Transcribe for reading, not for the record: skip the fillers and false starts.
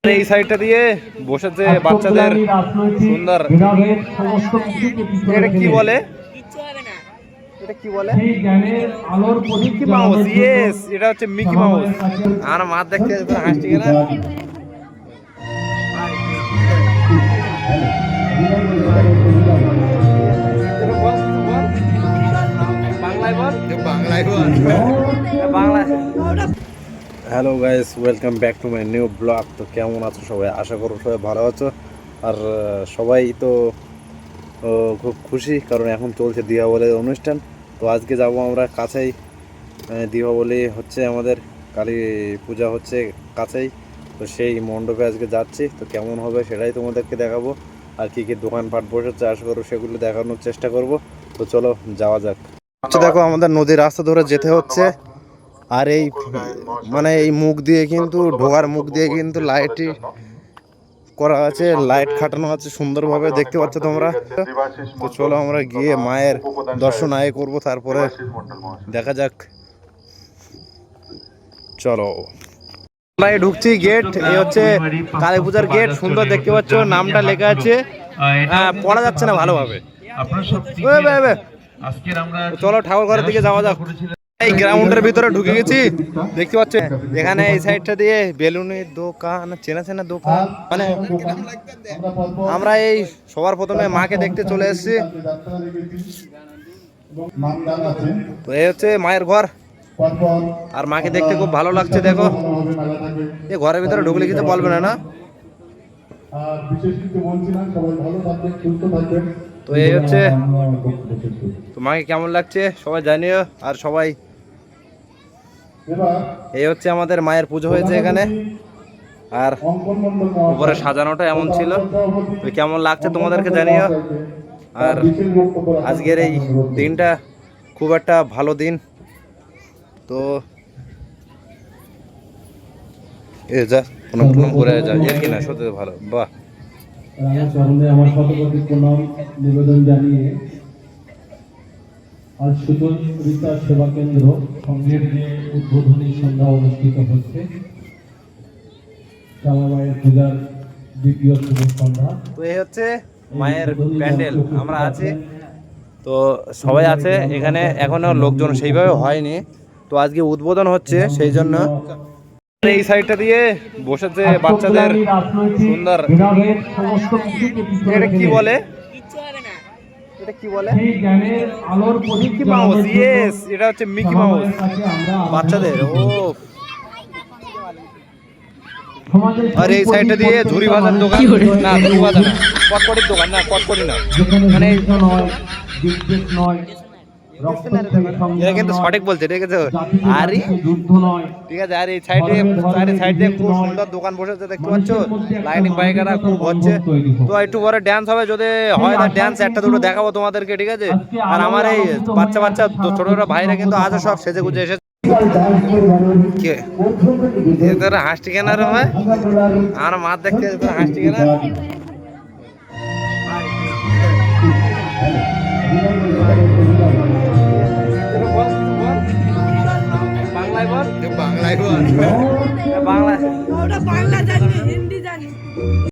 এই সাইডটা দিয়ে বসেছে বাচ্চাদের সুন্দর। এটা কি বলে? এটা কি বলে? Mickey mouse. ইয়েস, এটা হচ্ছে মিকি মাউস। আমার মাছ দেখতে হাসছি না। Hello guys, welcome back to my new blog. তো কেমন আছো সবাই? আশা করো সবাই ভালো আছো। আর সবাই তো খুব খুশি, কারণ এখন চলছে দীপাবলির অনুষ্ঠান। তো আজকে যাব আমরা কাছেই। দীপাবলি হচ্ছে আমাদের, কালী পূজা হচ্ছে কাছেই। তো সেই মণ্ডপে আজকে যাচ্ছি। তো কেমন হবে সেটাই তোমাদেরকে দেখাবো। আর কী কী দোকানপাট বসেছে আশা করো সেগুলো দেখানোর চেষ্টা করব। তো চলো যাওয়া যাক। দেখো, আমাদের নদীর রাস্তা ধরে যেতে হচ্ছে। আর এই মানে এই মুখ দিয়ে কিন্তু ঢোকার মুখ দিয়ে কিন্তু লাইটই করা আছে, লাইট খাটানো আছে সুন্দরভাবে, দেখতে পাচ্ছ তোমরা। তো চলো আমরা গিয়ে মায়ের দর্শন আয় করবো, তারপরে দেখা যাক। চলো আমরা ঢুকছি। গেট এই হচ্ছে কালী পূজার গেট, সুন্দর দেখতে পাচ্ছ, নামটা লেখা আছে। পড়া যাচ্ছে না ভালোভাবে। চলো ঠাকুর ঘরের দিকে যাওয়া যাক। এই গ্রাউন্ডের ভিতরে ঢুকে গেছি, দেখতে পাচ্ছ। এখানে এই সাইডটা দিয়ে বেলুনের দোকান, চেনা চেনা দোকান। মানে আমরা এই সবার প্রথমে মাকে দেখতে চলে এসেছি। তো এই হচ্ছে মায়ের ঘর, আর মাকে দেখতে খুব ভালো লাগছে। দেখো, এই ঘরের ভিতরে ঢুকলে কিছু বলবে না, না? তো এই হচ্ছে, তো মাকে কেমন লাগছে সবাই জানিও। আর সবাই, এই হচ্ছে আমাদের মায়ের পুজো হয়েছে এখানে। আর উপরে সাজানোটা এমন ছিল। তো কেমন লাগছে তোমাদেরকে জানিও। আর আজকের এই দিনটা খুব একটা ভালো দিন। তো এ যা প্রণাম টনাম করে যা, এর কি না, সত্যি ভালো। বাহ, আমার শতকোটি প্রণাম নিবেদন জানিয়ে আজ সুদন রিতা সেবা কেন্দ্র সংঘের যে উদ্বোধনী সন্ধ্যা অনুষ্ঠিত হচ্ছে, শ্যামা মায়ের পূজার দ্বিতীয় শুভ সন্ধ্যা। তো এই হচ্ছে মায়ের প্যান্ডেল, আমরা আছি। তো সবাই আছে এখানে, এখনো লোকজন সেইভাবে হয়নি। তো আজকে উদ্বোধন হচ্ছে, সেই জন্য এই সাইডটা দিয়ে বসেছে বাচ্চাদের সুন্দর। এটা কি বলে? এটা কি বলে? Mickey mouse. ইয়েস, এটা হচ্ছে মিকি মাউস বাচ্চাদের। ও, আর এই সাইডটা দিয়ে ঝুড়ি ভাজার দোকান, না ঝুড়ি ভাজা না, কটকটির দোকান, না কটকটি না, মানে এটা কিন্তু সঠিক বলছে, ঠিক আছে। আর ঠিক আছে। আর এই সাইডে, চারি সাইডে খুব সুন্দর দোকান বসেছে, দেখতে পাচ্ছ। লাইটিং বাইকারা খুব হচ্ছে। তো একটু পরে ড্যান্স হবে, যদি হয় তার ড্যান্স একটা দুটো দেখাবো তোমাদেরকে, ঠিক আছে। আর আমার এই বাচ্চা বাচ্চা ছোট ছোট ভাইরা কিন্তু আজও সব সেজে গুজে এসেছে। হাসটি কেনার হয়, আমার মাছ দেখতে হাসটি কেনা।